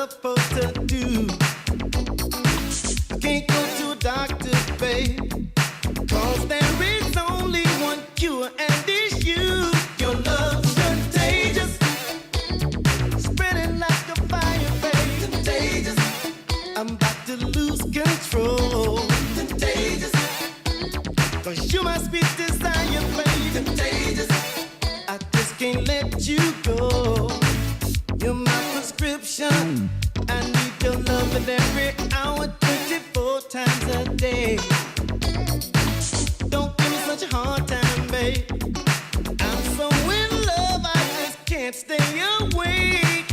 supposed to do? I can't go to a doctor, babe, 'cause there is only one cure, and it's you. Your love's contagious, spreading like a fire, babe. Contagious, I'm about to lose control. Contagious, 'cause you're my sweet desire, babe. Contagious, I just can't let you go. You're my prescription. I need your love every hour, 24 times a day. Don't give me such a hard time, babe. I'm so in love, I just can't stay awake.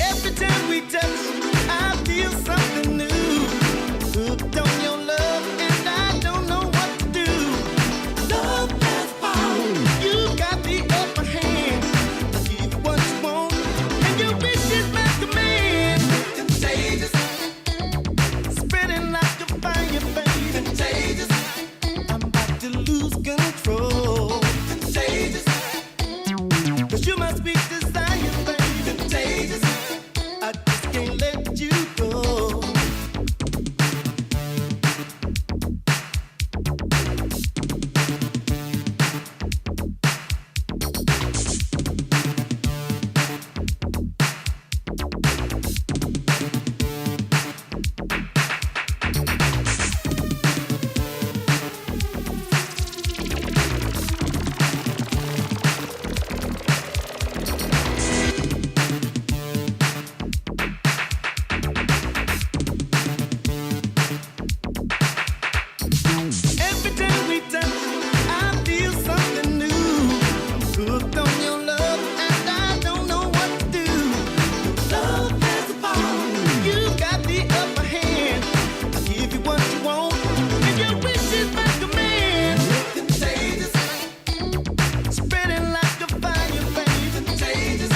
Every time we touch, I feel something new. Hooked on your love, and I don't know what to do. Love has power, you got the upper hand. I'll give you what you want, and your wish is my command. Contagious, spreading like a fire, baby. Contagious, I'm about to lose control. Contagious, 'cause you're my sweet desire, baby. Contagious, I just can't let you go. Every time we touch, I feel something new. I'm hooked on your love, and I don't know what to do. Love has the power, you got the upper hand. I'll give you what you want, and your wish is my command. Contagious, spreading like a fire, baby. Contagious,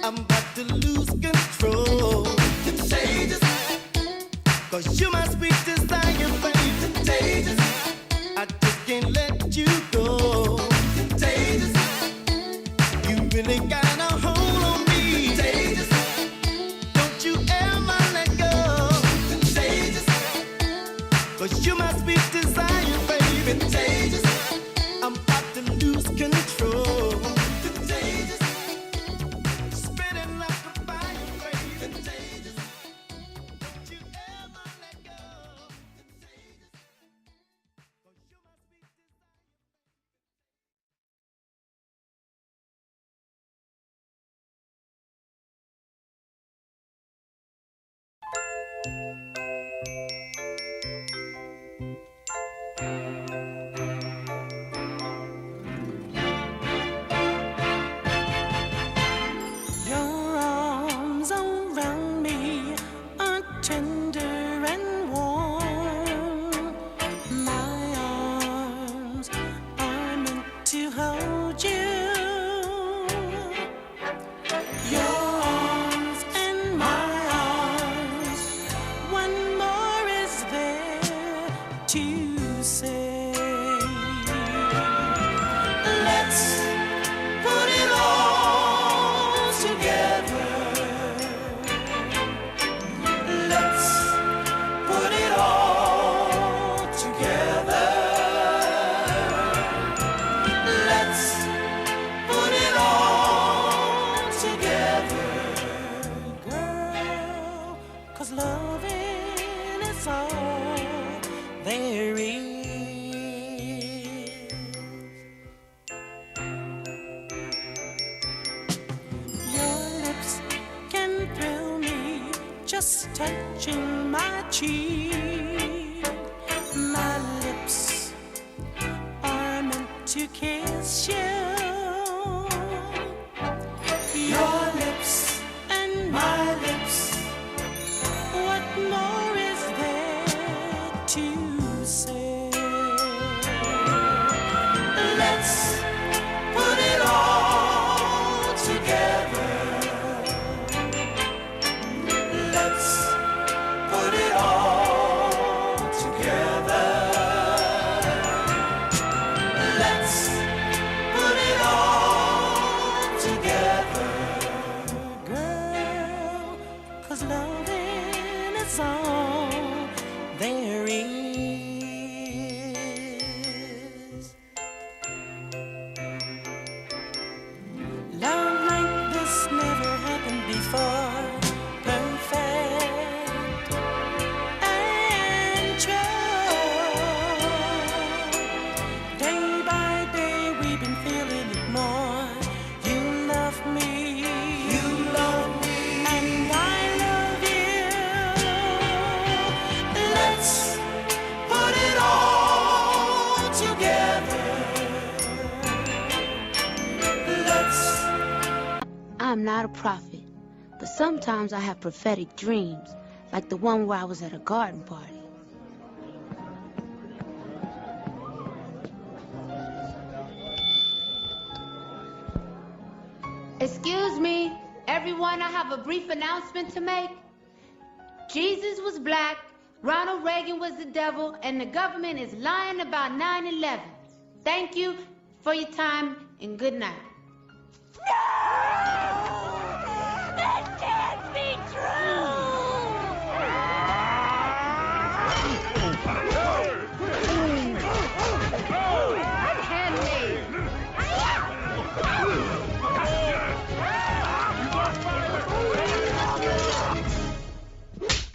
I'm about to lose control. Contagious, 'cause you're my sweet desire, baby. Contagious, I just can't let you go. Contagious, you really got a hold on me. Contagious, don't you ever let go. Contagious, 'cause you're my sweet desire, baby. Contagious, I'm about to lose control. Contagious, spreading like a fire, baby. Contagious, don't you ever let go. Contagious, 'cause you're my sweet desire. Your arms around me are tender and warm. My arms are meant to hold you. Your arms and my arms, what more is there to say? Let's put it all together. Let's put it all together. Let's put it all together, girl, 'cause loving is all there is. Your lips can thrill me, just touching my cheek. My lips are meant to kiss you. Your lips and my lips, what more is there to say? Let's put it all together. Let's put it all I'm not a prophet, but sometimes I have prophetic dreams, like the one where I was at a garden party. Excuse me, everyone, I have a brief announcement to make. Jesus was black, Ronald Reagan was the devil, and the government is lying about 9/11. Thank you for your time, and good night. No! That can't be true! Unhand me!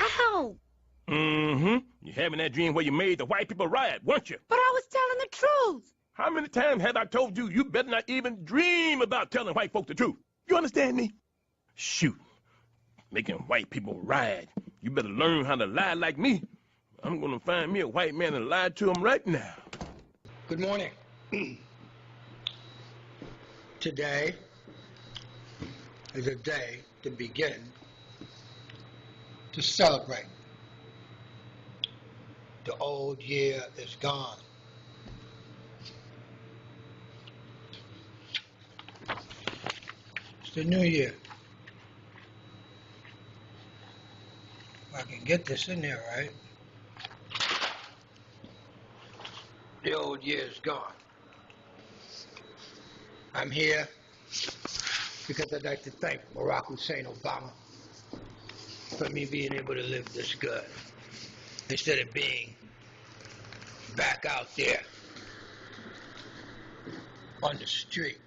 Ow! Mm-hmm. You're having that dream where you made the white people riot, weren't you? But I was telling the truth. How many times have I told you you better not even dream about telling white folk the truth? You understand me? Shoot. Making white people riot. You better learn how to lie like me. I'm gonna find me a white man and lie to him right now. Good morning. Today is a day to begin to celebrate. The old year is gone. It's the new year. If I can get this in there right. The old year is gone. I'm here because I'd like to thank Barack Hussein Obama for me being able to live this good instead of being back out there on the street,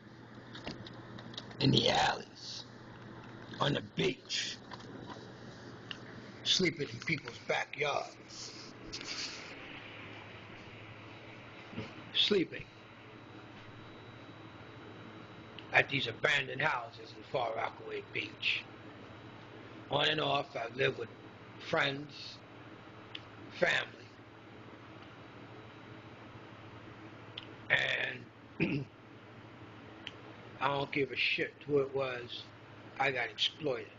in the alleys, on the beach, sleeping in people's backyards, sleeping at these abandoned houses in Far Rockaway Beach. On and off, I've lived with friends, family, and I don't give a shit who it was. I got exploited.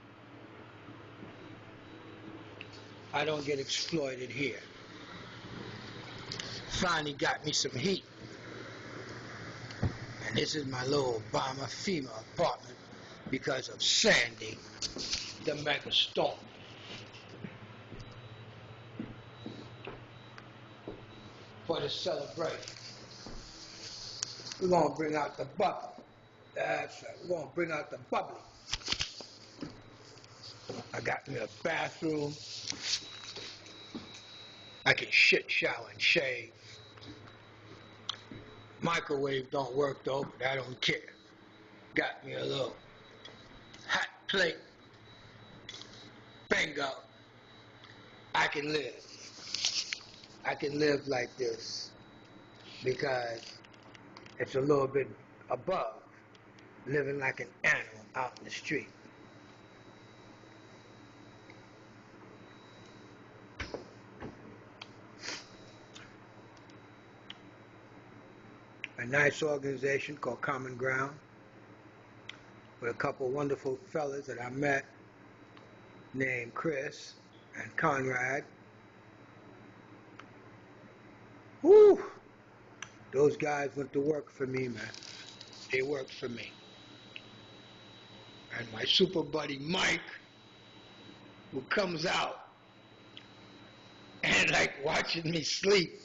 I don't get exploited here. Finally got me some heat. And this is my little Obama FEMA apartment because of Sandy, the mega storm. For the celebration, we're gonna bring out the bubbly. That's right, we're gonna bring out the bubbly. I got me a bathroom. I can shit, shower, and shave. Microwave don't work though, but I don't care. Got me a little hot plate. Bingo. I can live. I can live like this because it's a little bit above living like an animal out in the street. A nice organization called Common Ground with a couple wonderful fellas that I met named Chris and Conrad. Woo! Those guys went to work for me, man. They worked for me. And my super buddy Mike, who comes out and like watching me sleep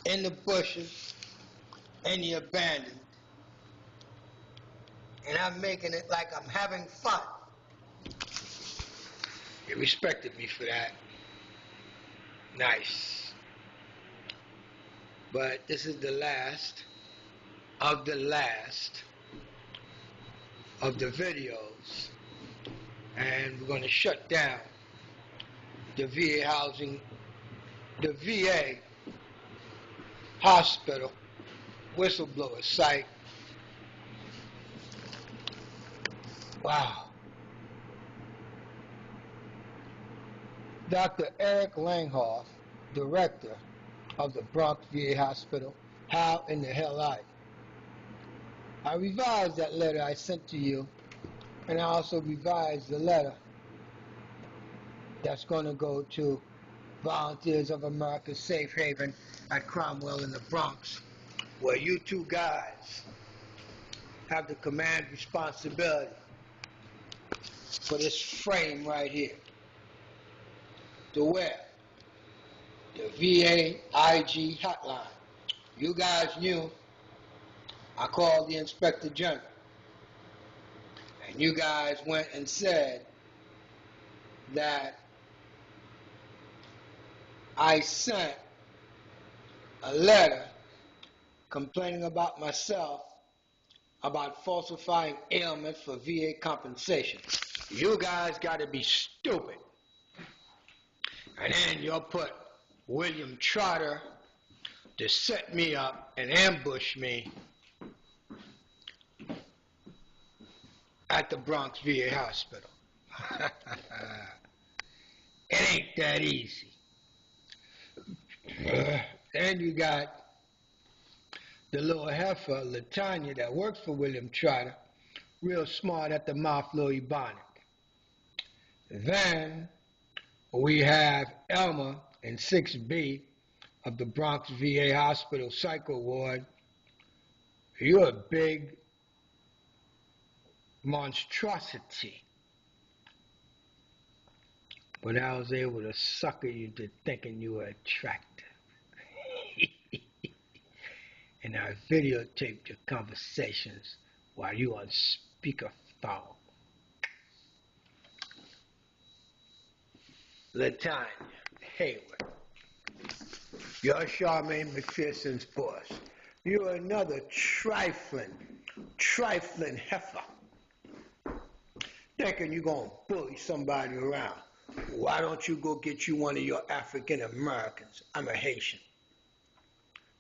in the bushes, in the abandoned, and I'm making it like I'm having fun. They respected me for that. Nice. But this is the last of the videos, and we're going to shut down the VA housing, the VA hospital whistleblower site. Wow. Dr. Eric Langhoff, director of the Bronx VA hospital, how in the hell are you? I revised that letter I sent to you, and I also revised the letter that's going to go to Volunteers of America Safe Haven at Cromwell in the Bronx, where you two guys have the command responsibility for this frame right here. To where? The VA IG hotline. You guys knew I called the Inspector General, and you guys went and said that I sent a letter complaining about myself about falsifying ailments for VA compensation. You guys got to be stupid. And then you'll put William Trotter to set me up and ambush me at the Bronx VA hospital. It ain't that easy. Then you got the little heifer, Latanya, that works for William Trotter, real smart at the mouth, little Ebonic. Then we have Elma in 6B of the Bronx VA Hospital Psycho Ward. You're a big monstrosity. But I was able to sucker you to thinking you were attractive. And I videotaped your conversations while you on speakerphone. Latanya Hayward, you're Charmaine McPherson's boss. You're another trifling heifer. Thinking you're going to bully somebody around. Why don't you go get you one of your African Americans? I'm a Haitian.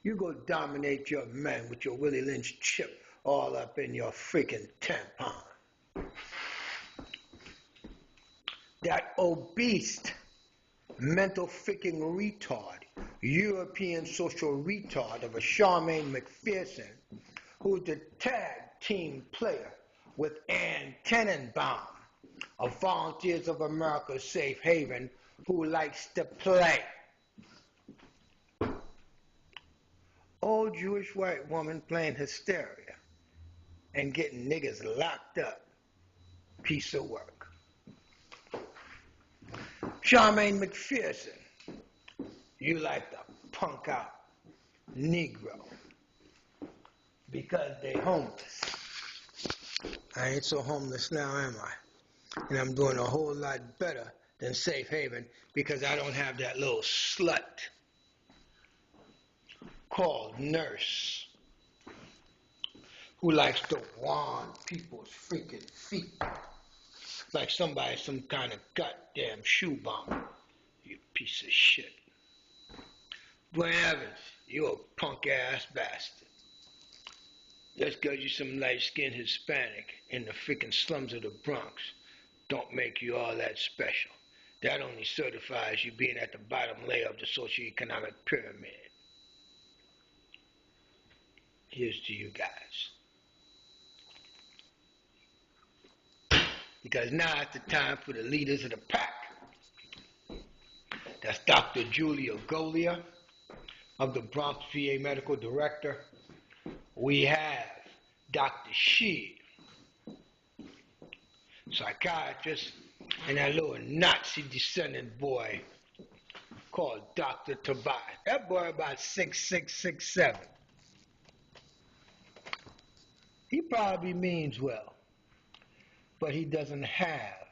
You go dominate your men with your Willie Lynch chip all up in your freaking tampon. That obese, mental freaking retard, European social retard of a Charmaine McPherson, who's the tag team player with Ann Tenenbaum of Volunteers of America Safe Haven, who likes to play. Old Jewish white woman playing hysteria and getting niggas locked up. Piece of work. Charmaine McPherson, you like to punk out Negro because they homeless. I ain't so homeless now, am I? And I'm doing a whole lot better than Safe Haven because I don't have that little slut called Nurse who likes to wand people's freaking feet like somebody some kind of goddamn shoe bomber. You piece of shit. Dwayne Evans, you a punk-ass bastard. Just because you some light-skinned Hispanic in the freaking slums of the Bronx don't make you all that special. That only certifies you being at the bottom layer of the socioeconomic pyramid. Here's to you guys. Because now it's the time for the leaders of the pack. That's Dr. Julia Golia of the Bronx VA Medical Director. We have Dr. Sheed, psychiatrist, and that little Nazi descendant boy called Dr. Tobias. That boy about 6'6", 6'7". He probably means well, but he doesn't have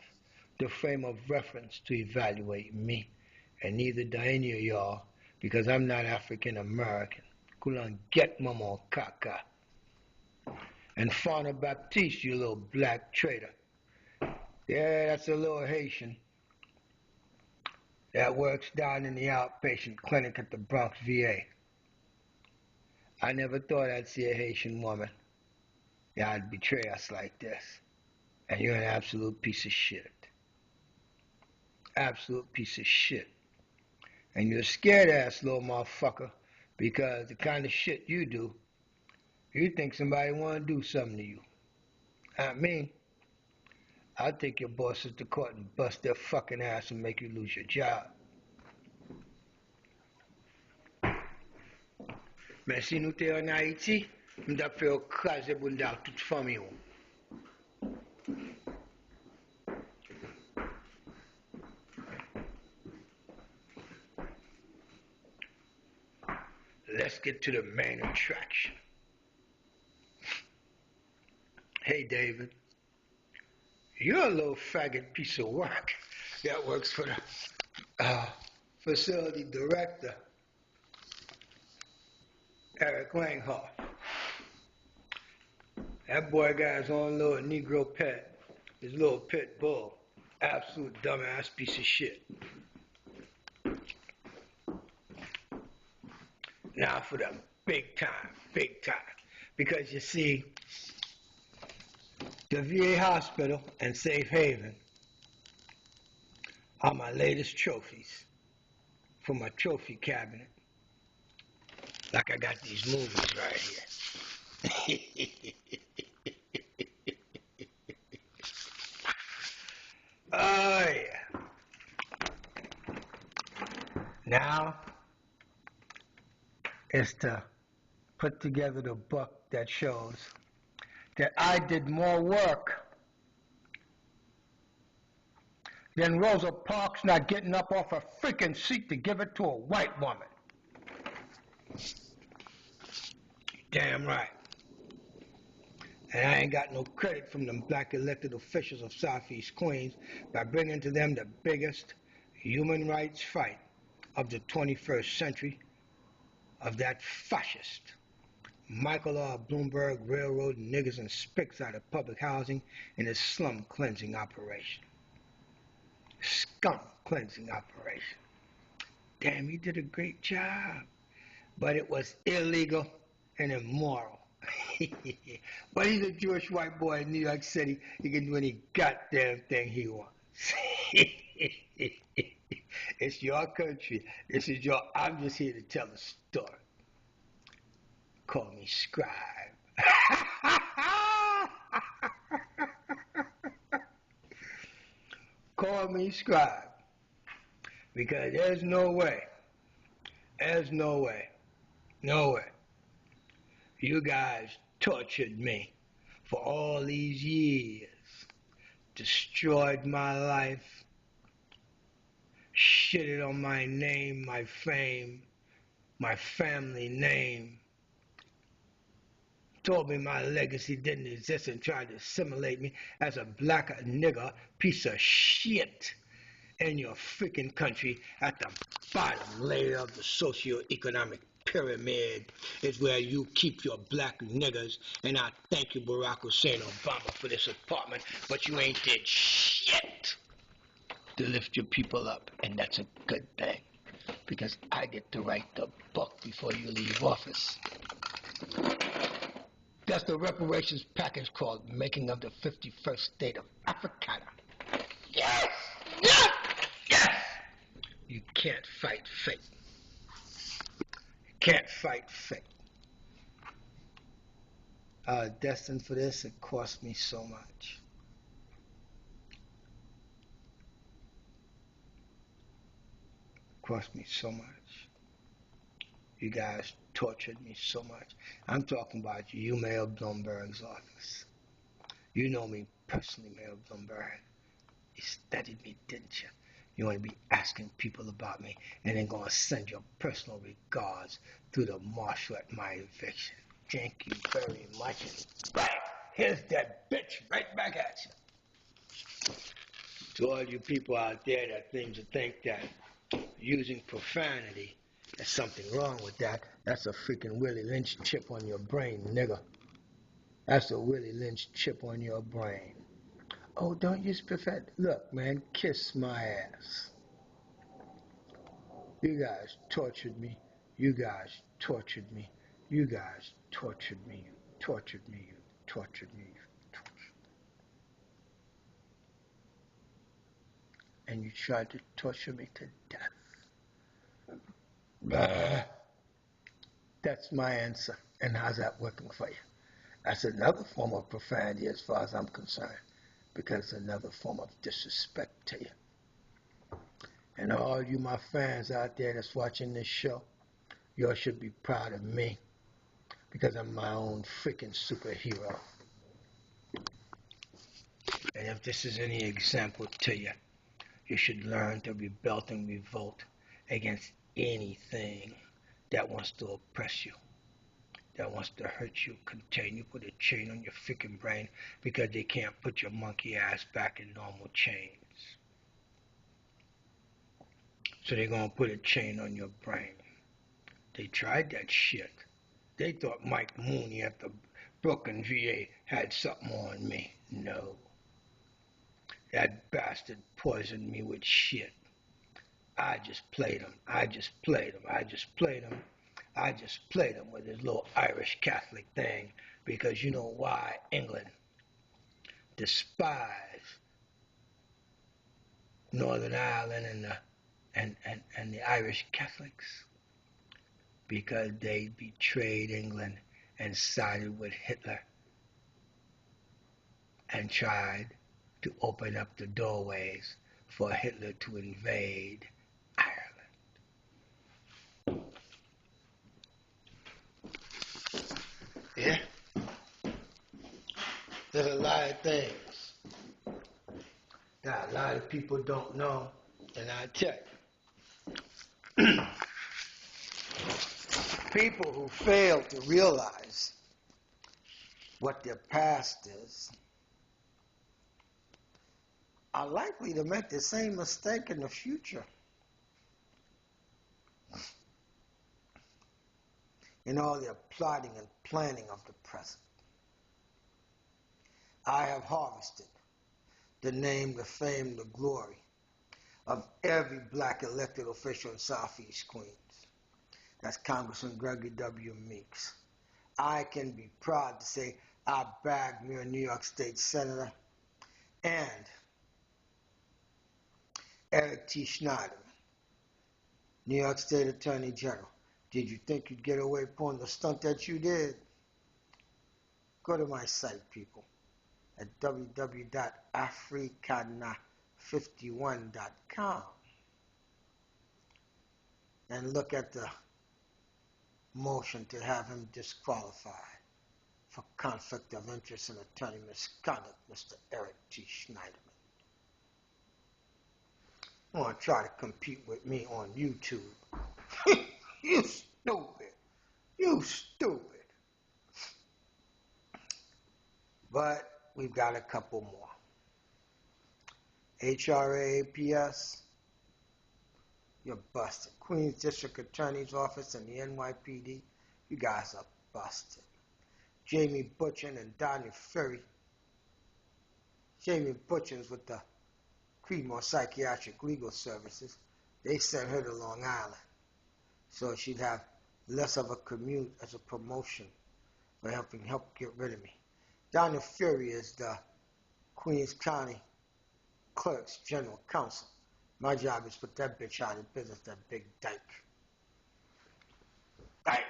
the frame of reference to evaluate me, and neither do any of y'all, because I'm not African American. Couldn't get mama caca. And Fauna Baptiste, you little black traitor. Yeah, that's a little Haitian that works down in the outpatient clinic at the Bronx VA. I never thought I'd see a Haitian woman. Yeah, I'd betray us like this. And you're an absolute piece of shit. Absolute piece of shit. And you're a scared ass little motherfucker because the kind of shit you do You think somebody want to do something to you. Not me. I'll take your bosses to court and bust their fucking ass and make you lose your job. Mais si nous t'es en Haïti, nous t'as fait écraser bunda toute famille. Let's get to the main attraction. Hey, David. You're a little faggot piece of work that works for the facility director, Eric Langhoff. That boy got his own little Negro pet, his little pit bull. Absolute dumbass piece of shit. Now for the big time. Because you see, the VA hospital and Safe Haven are my latest trophies for my trophy cabinet. Like I got these movies right here. Oh yeah. Now is to put together the book that shows that I did more work than Rosa Parks not getting up off her freaking seat to give it to a white woman. Damn right. And I ain't got no credit from them black elected officials of Southeast Queens by bringing to them the biggest human rights fight of the 21st century of that fascist Michael R. Bloomberg railroading niggas and spicks out of public housing in his slum cleansing operation. Scum cleansing operation. Damn, he did a great job. But it was illegal and immoral. But he's a Jewish white boy in New York City. He can do any goddamn thing he wants. It's your country. I'm just here to tell a story. Call me scribe. Call me scribe. Because there's no way. You guys tortured me for all these years. Destroyed my life. Shitted on my name, my fame, my family name. Told me my legacy didn't exist and tried to assimilate me as a black nigger piece of shit in your freaking country. At the bottom layer of the socio-economic pyramid is where you keep your black niggers, and I thank you, Barack Hussein Obama, for this apartment, but you ain't did shit to lift your people up, and that's a good thing, because I get to write the book before you leave office. That's the reparations package called Making of the 51st State of Africana. Yes! Yes! Yes! You can't fight fate. You can't fight fate. I was destined for this. It cost me so much. It cost me so much. You guys tortured me so much. I'm talking about you, Mayor Bloomberg's office. You know me personally, Mayor Bloomberg. You studied me, didn't you? You want to be asking people about me and then going to send your personal regards through the marshal at my eviction. Thank you very much. And bang! Here's that bitch right back at you. To all you people out there that think that using profanity, there's something wrong with that. That's a freaking Willie Lynch chip on your brain, nigga. That's a Willie Lynch chip on your brain. Oh, don't use profanity. Look, man, kiss my ass. You guys tortured me. You guys tortured me. You guys tortured me. You tortured me. You tortured me. You tortured me. And you tried to torture me to death. Bah. That's my answer. And how's that working for you? That's another form of profanity as far as I'm concerned, because it's another form of disrespect to you. And all you my fans out there that's watching this show, y'all should be proud of me, because I'm my own freaking superhero. And if this is any example to you, you should learn to rebel and revolt against anything that wants to oppress you, that wants to hurt you, contain you, put a chain on your freaking brain because they can't put your monkey ass back in normal chains. So they're going to put a chain on your brain. They tried that shit. They thought Mike Mooney at the Brooklyn VA had something on me. No. That bastard poisoned me with shit. I just played him. I just played him with his little Irish Catholic thing, because you know why England despised Northern Ireland and the Irish Catholics? Because they betrayed England and sided with Hitler and tried to open up the doorways for Hitler to invade Ireland. Yeah? There's a lot of things that a lot of people don't know, and I tell you, people who fail to realize what their past is are likely to make the same mistake in the future. In all their plotting and planning of the present. I have harvested the name, the fame, the glory of every black elected official in Southeast Queens. That's Congressman Gregory W. Meeks. I can be proud to say I bagged me a New York State Senator and Eric T. Schneiderman, New York State Attorney General. Did you think you'd get away pulling the stunt that you did? Go to my site, people, at www.africana51.com and look at the motion to have him disqualified for conflict of interest and attorney misconduct, Mr. Eric T. Schneiderman. You want to try to compete with me on YouTube? You stupid. You stupid. But we've got a couple more. HRAAPS, you're busted. Queens District Attorney's Office and the NYPD, you guys are busted. Jamie Butchen and Donnie Ferry. Jamie Butchen's with the Creedmoor Psychiatric Legal Services. They sent her to Long Island so she'd have less of a commute as a promotion for helping get rid of me. Donnie Ferry is the Queens County Clerk's General Counsel. My job is to put that bitch out of business, that big dyke. Dyke!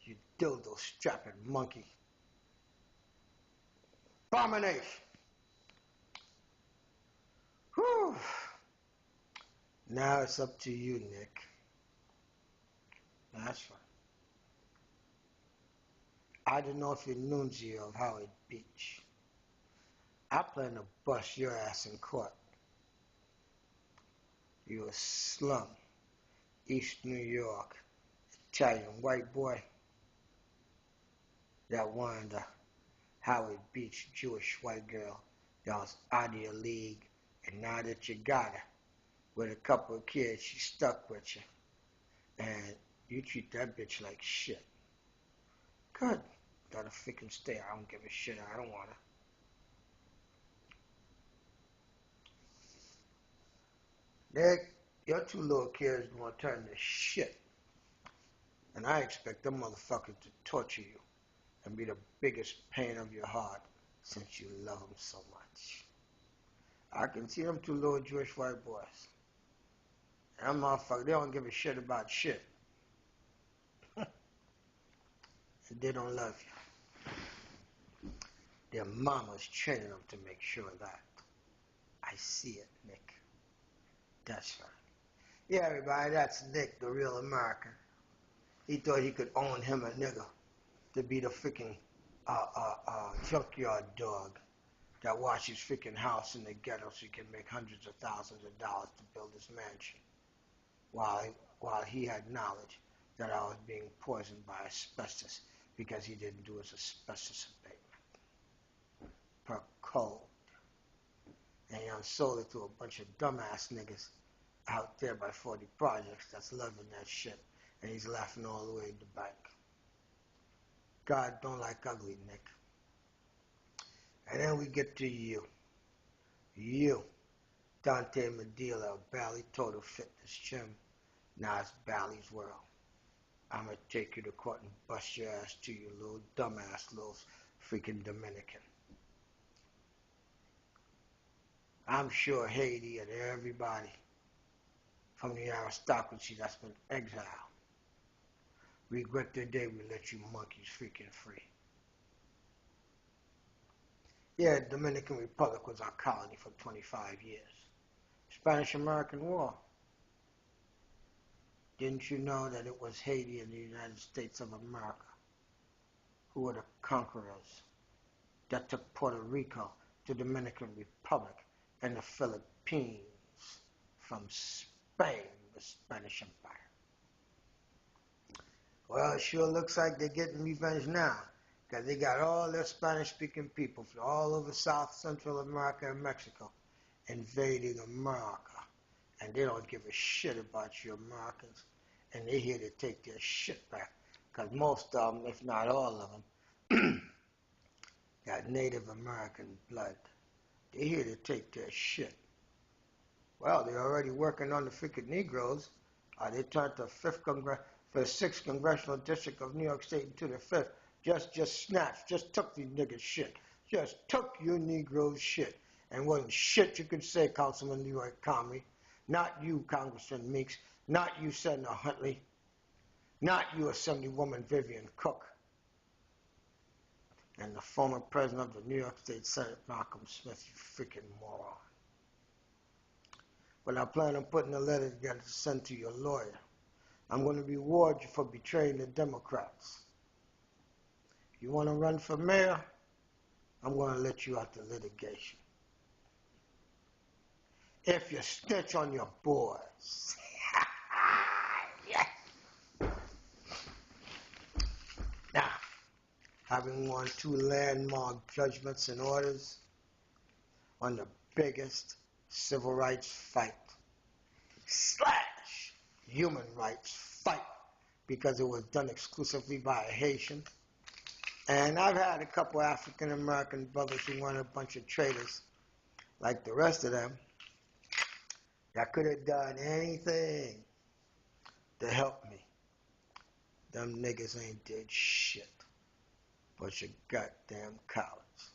You dildo-strapping monkey. Abomination! Whew. Now it's up to you, Nick. That's fine. I don't know if you're Nunzio of Howard Beach. I plan to bust your ass in court. You a slum, East New York, Italian white boy that wanted a Howard Beach Jewish white girl that was out of your league, and now that you got her with a couple of kids, she stuck with you, and you treat that bitch like shit. Good. Gotta freaking stay. I don't give a shit. I don't want her. Nick, your two little kids gonna turn to shit. And I expect them motherfuckers to torture you and be the biggest pain of your heart since you love them so much. I can see them two little Jewish white boys. And them motherfuckers, they don't give a shit about shit. that they don't love you. Their mama's training them to make sure of that. I see it, Nick. That's right. Yeah, everybody, that's Nick, the real American. He thought he could own him a nigga to be the freaking junkyard dog that washes freaking house in the ghetto so he can make hundreds of thousands of dollars to build his mansion. While he had knowledge that I was being poisoned by asbestos because he didn't do his asbestos abatement per code. And he sold it to a bunch of dumbass niggas out there by 40 projects that's loving that shit. And he's laughing all the way in the bank. God don't like ugly, Nick. And then we get to you. You, Dante Medilla of Bally Total Fitness Gym. Now it's Bally's World. I'm going to take you to court and bust your ass to you little dumbass little freaking Dominican. I'm sure Haiti and everybody from the aristocracy that's been exiled regret the day we let you monkeys freaking free. Yeah, the Dominican Republic was our colony for 25 years. Spanish-American War. Didn't you know that it was Haiti and the United States of America who were the conquerors that took Puerto Rico, the Dominican Republic, and the Philippines from Spain, the Spanish Empire? Well, it sure looks like they're getting revenge now, because they got all their Spanish-speaking people from all over South Central America and Mexico invading America. And they don't give a shit about you Americans. And they're here to take their shit back, because most of them, if not all of them, got Native American blood. They're here to take their shit. Well, they're already working on the freaking Negroes. They turned the 6th Congressional District of New York State into the 5th. Just snatched, just took these niggas' shit. Just took your Negroes' shit. And wasn't shit you could say, Councilman Leroy Comrie. Not you, Congressman Meeks. Not you, Senator Huntley. Not you, Assemblywoman Vivian Cook. And the former president of the New York State Senate, Malcolm Smith, you freaking moron. But I plan on putting a letter together to send to your lawyer. I'm going to reward you for betraying the Democrats. You want to run for mayor? I'm going to let you out the litigation. If you snitch on your boys. Yes. Now, having won 2 landmark judgments and orders on the biggest civil rights fight / human rights fight, because it was done exclusively by a Haitian. And I've had a couple African-American brothers who weren't a bunch of traitors like the rest of them that could have done anything to help me. Them niggas ain't did shit. Bunch of goddamn cowards.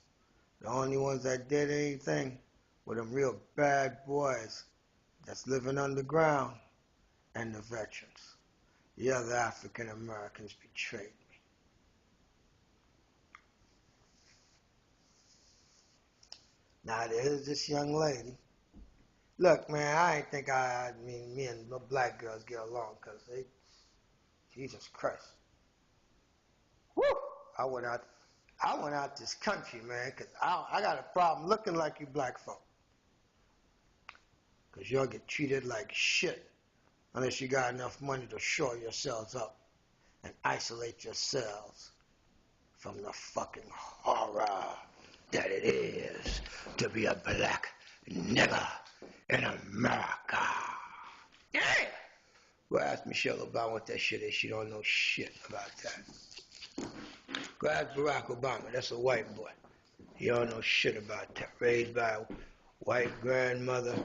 The only ones that did anything were them real bad boys that's living underground and the veterans. The other African Americans betrayed me. Now there's this young lady. Look, man, I ain't think me and the black girls get along, because they, Jesus Christ. Woo! I went out this country, man, because I got a problem looking like you black folk. Because y'all get treated like shit unless you got enough money to shore yourselves up and isolate yourselves from the fucking horror that it is to be a black nigger in America. Yeah. Go ask Michelle Obama what that shit is. She don't know shit about that. Go ask Barack Obama. That's a white boy. He don't know shit about that. Raised by a white grandmother,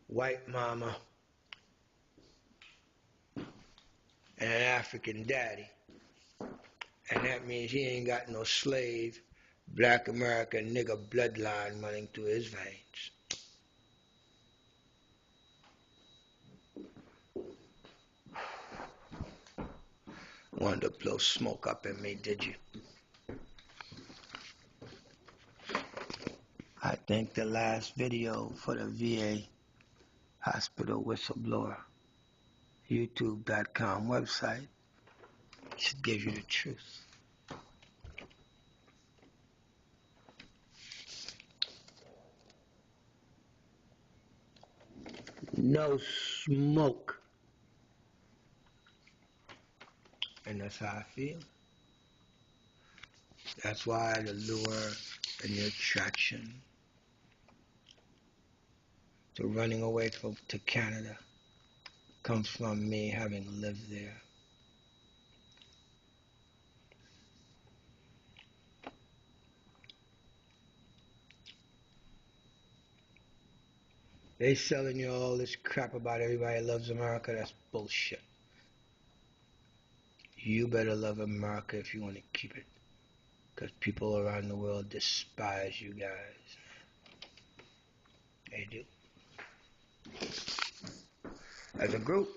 white mama, and an African daddy. And that means he ain't got no slave, black American nigger bloodline running through his veins. Wanted to blow smoke up in me, did you? I think the last video for the VA hospital whistleblower YouTube.com website should give you the truth. No smoke. And that's how I feel. That's why the lure and the attraction to running away to Canada comes from me having lived there. They selling you all this crap about everybody loves America. That's bullshit. You better love America if you want to keep it. Because people around the world despise you guys. They do. As a group,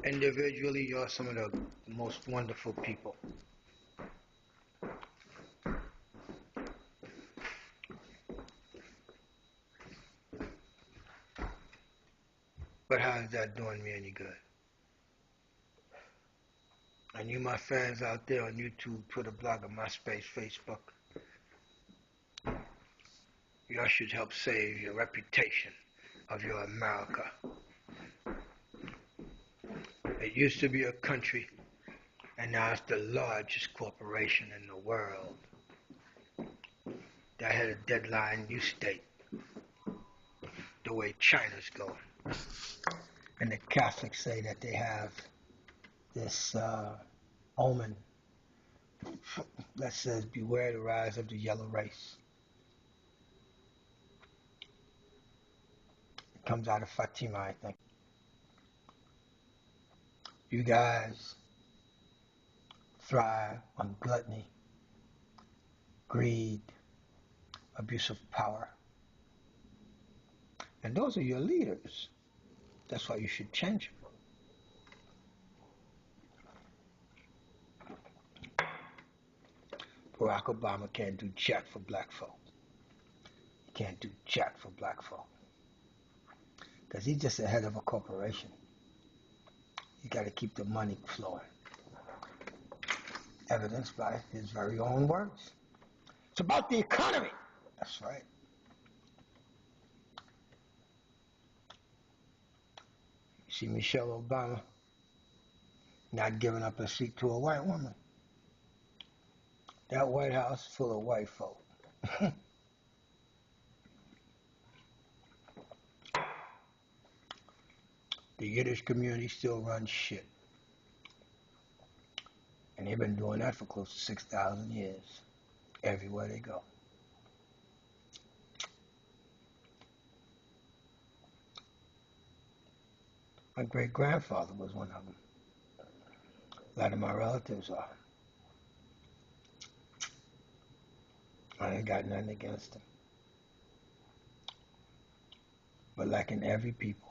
individually, you're some of the most wonderful people. But how is that doing me any good? And you, my fans out there on YouTube, Twitter, Blogger, MySpace, Facebook, y'all should help save your reputation of your America. It used to be a country, and now it's the largest corporation in the world. That had a deadline, you state, the way China's going. And the Catholics say that they have this omen that says, beware the rise of the yellow race. It comes out of Fatima, I think. You guys thrive on gluttony, greed, abuse of power. And those are your leaders. That's why you should change them. Barack Obama can't do jack for black folk. He can't do jack for black folk. Because he's just the head of a corporation. You got to keep the money flowing. Evidenced by his very own words. It's about the economy. That's right. You see Michelle Obama not giving up a seat to a white woman. That White House full of white folk. The Yiddish community still runs shit. And they've been doing that for close to 6,000 years. Everywhere they go. My great-grandfather was one of them. A lot of my relatives are. I ain't got nothing against them. But like in every people,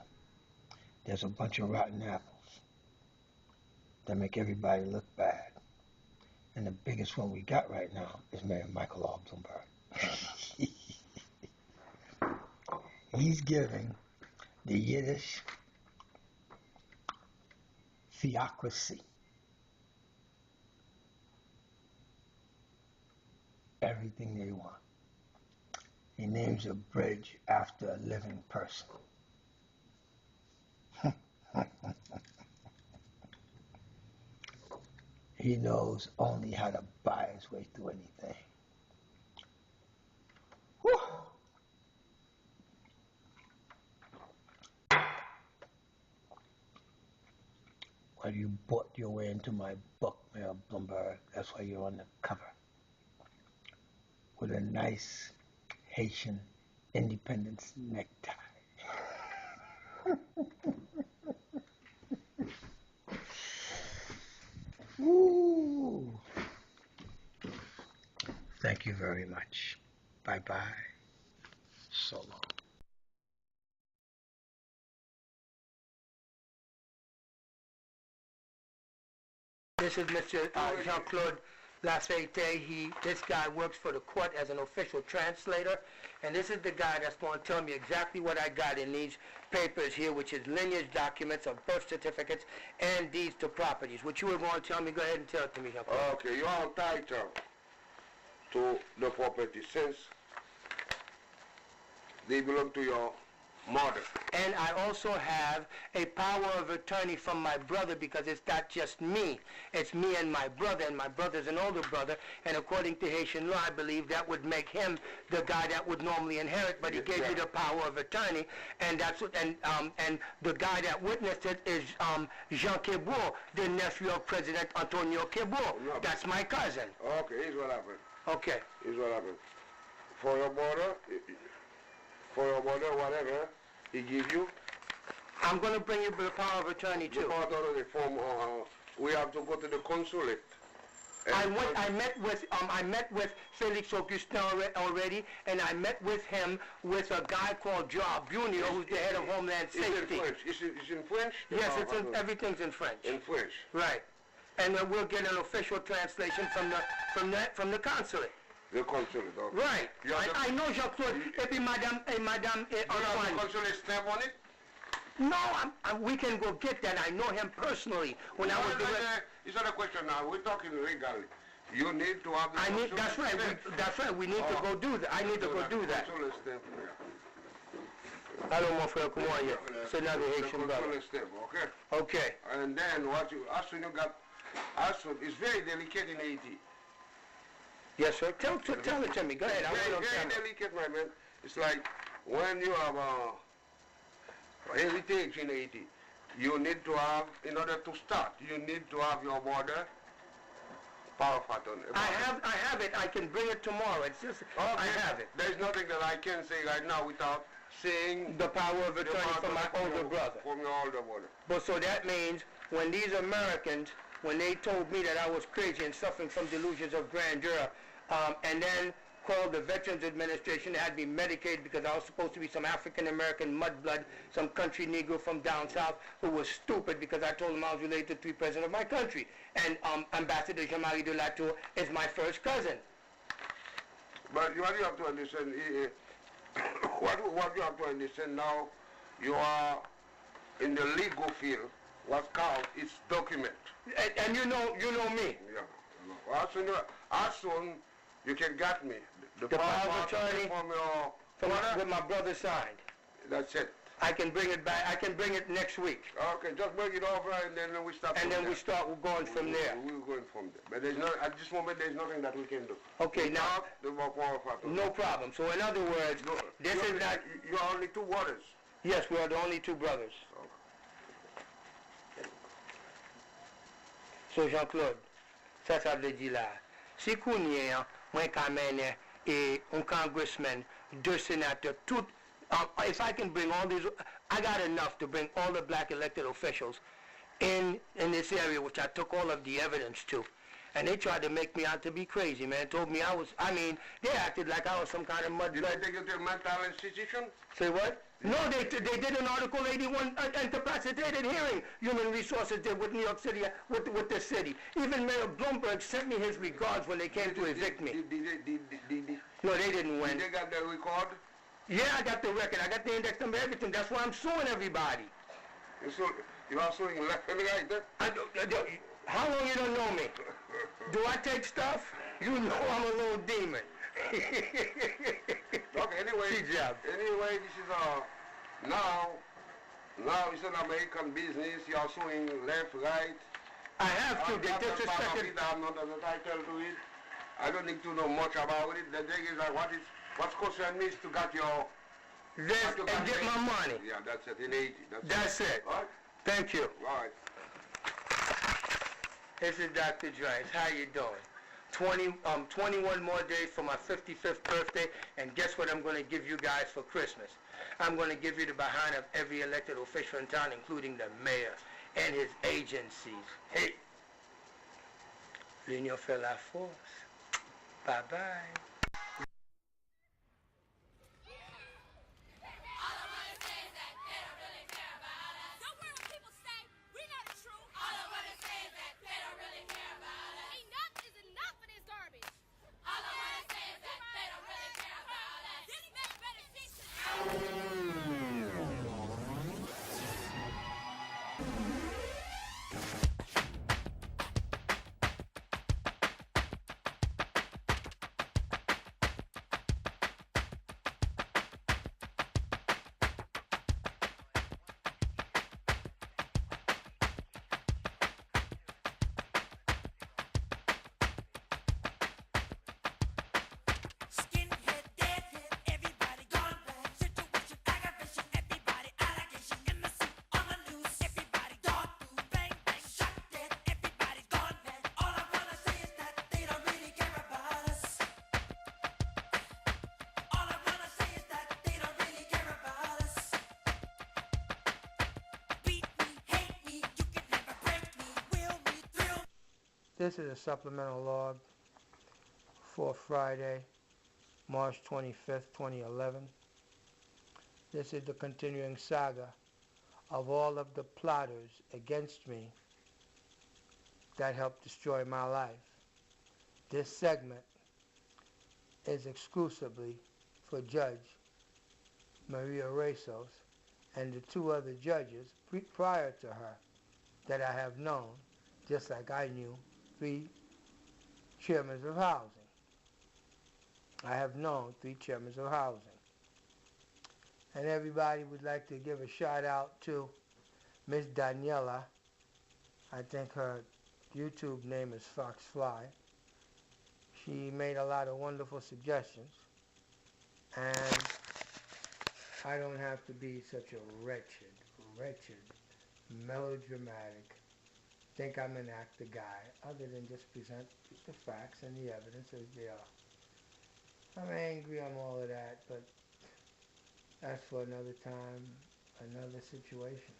there's a bunch of rotten apples that make everybody look bad. And the biggest one we got right now is Mayor Michael R. Bloomberg. He's giving the Yiddish theocracy everything they want. He names a bridge after a living person. He knows only how to buy his way through anything. Whew. Well, you bought your way into my book, Mayor Bloomberg. That's why you're on the cover. With a nice Haitian independence necktie. Woo. Thank you very much. Bye-bye. So long. This is Mr. Jean-Claude Lafayette. This guy works for the court as an official translator, and this is the guy that's going to tell me exactly what I got in these papers here, which is lineage documents of birth certificates and deeds to properties. What you were going to tell me, go ahead and tell it to me, Jean-Claude. Okay, you are entitled to the property since they belong to your mother. And I also have a power of attorney from my brother, because it's not just me. It's me and my brother's an older brother, and according to Haitian law, I believe that would make him the guy that would normally inherit, but he gave me the power of attorney, and that's what, and the guy that witnessed it is Jean Quebour, the nephew of President Antonio Quebour. No. That's my cousin. Okay, here's what happened. Okay. Here's what happened. For your brother, whatever he gives you, I'm going to bring you the power of attorney too. because of the form, we have to go to the consulate. I met with Felix Augustin already, and I met with him with a guy called Joe Bunio, who's the head of Homeland Safety. It's in French. It's in French? Yes, everything's in French. In French. Right. And then we'll get an official translation from the consulate. The consulate, okay. Right. You have I know Jean-Claude, et puis Madame you have the Antoine. consulate stamp on it? No, we can go get that. I know him personally. When I was It's not a question now. We're talking legally. You need to have the consulate that's right. stamp. That's right. We need to go do that. I need to go do that. Consulate stamp, yeah. Allô, mon frère, comment est-ce? C'est là, the Haitian The brother. consulate stamp, okay? Okay. And then as soon you got, it's very delicate in Haiti. Yes, sir. Tell it to me. Go ahead. I Very, want to very know. delicate, my man. It's like when you have heritage in Haiti, you need to have, in order to start, you need to have your border power of attorney. I have it. I can bring it tomorrow. It's just, I have it. There's nothing that I can say right now without saying The power of attorney from my older brother. From your older brother. But so that means when these Americans, when they told me that I was crazy and suffering from delusions of grandeur, and then called the Veterans Administration, they had me medicated because I was supposed to be some African-American mudblood, some country Negro from down south who was stupid because I told them I was related to 3 presidents of my country. And Ambassador Jean-Marie de Latour is my first cousin. But what you have to understand, what you have to understand now, you are in the legal field. What counts is document. And you know me. Yeah. As soon you can get me the power of attorney from your with my brother signed. That's it. I can bring it back. I can bring it next week. Okay, just bring it over and then we start. And then we start going from there. We're going from there. But there's no, at this moment there's nothing that we can do. Okay, now, The power of attorney. no problem. So in other words, this is not, You are only 2 brothers. yes, we are the only 2 brothers. So Jean-Claude, ça veut dire là, si Kounye, moi kamene, et un congressman, 2 senators, tout, if I can bring all these, I got enough to bring all the black elected officials in this area, which I took all of the evidence to. And they tried to make me out to be crazy, man. Told me they acted like I was some kind of Did they mudblood. take you to a mental institution? Say what? No, they did an Article 81 incapacitated hearing. Human Resources did with New York City, with the city. Even Mayor Bloomberg sent me his regards when they came to evict me. No, they didn't win. Did they got the record? Yeah, I got the record. I got the index number, everything. That's why I'm suing everybody. You are suing left and right, How long you don't know me? Do I take stuff? You know I'm a little demon. Okay, anyway, Good job. Anyway, this is now it's an American business. You are suing left, right. I have to. They disrespected. I'm not entitled to it. I don't need to know much about it. The thing is that what's concerned me is to get your This and get my money. Yeah, that's it. In 80. That's it. All right. Thank you. All right. This is Dr. Drice. How you doing? 21 more days for my 55th birthday, and guess what I'm going to give you guys for Christmas? I'm going to give you the behind of every elected official in town, including the mayor and his agencies. Hey, l'union fait la force. Bye-bye. Don't worry what people say. We know the truth. All I wanna say is that they don't really care. This is a supplemental log for Friday, March 25th, 2011. This is the continuing saga of all of the plotters against me that helped destroy my life. This segment is exclusively for Judge Maria Resos and the two other judges prior to her that I have known, just like I knew 3 chairmen of housing. I have known 3 chairmen of housing. And everybody would like to give a shout out to Miss Daniela. I think her YouTube name is Foxfly. She made a lot of wonderful suggestions. And I don't have to be such a wretched, melodramatic, think I'm an actor guy, other than just present the facts and the evidence as they are. I'm angry, I'm all of that, but that's for another time, another situation.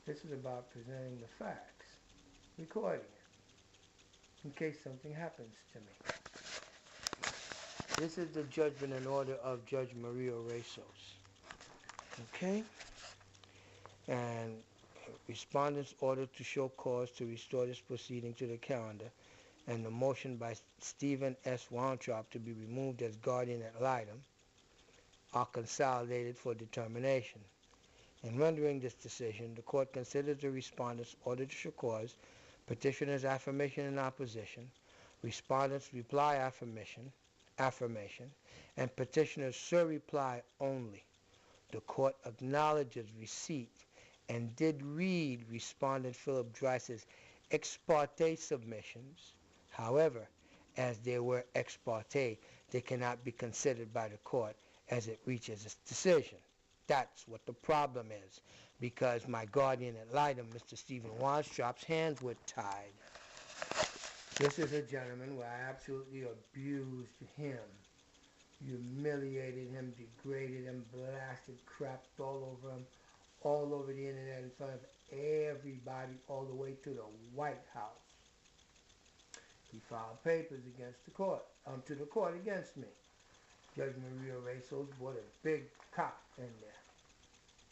This is about presenting the facts, recording it, in case something happens to me. This is the judgment and order of Judge Maria Resos. Okay? And respondent's order to show cause to restore this proceeding to the calendar, and the motion by Stephen S. Weintraub to be removed as guardian ad litem are consolidated for determination. In rendering this decision, the court considers the respondent's order to show cause, petitioner's affirmation in opposition, respondent's reply affirmation, and petitioner's surreply only. The court acknowledges receipt and did read respondent Philippe Drice's ex parte submissions. However, as they were ex parte, they cannot be considered by the court as it reaches its decision. That's what the problem is, because my guardian ad litem, Mr. Stephen Weintraub's hands were tied. This is a gentleman where I absolutely abused him, humiliated him, degraded him, blasted, crapped all over him, all over the internet in front of everybody, all the way to the White House. He filed papers against the court, to the court against me. Judge Maria Resos brought a big cop in there.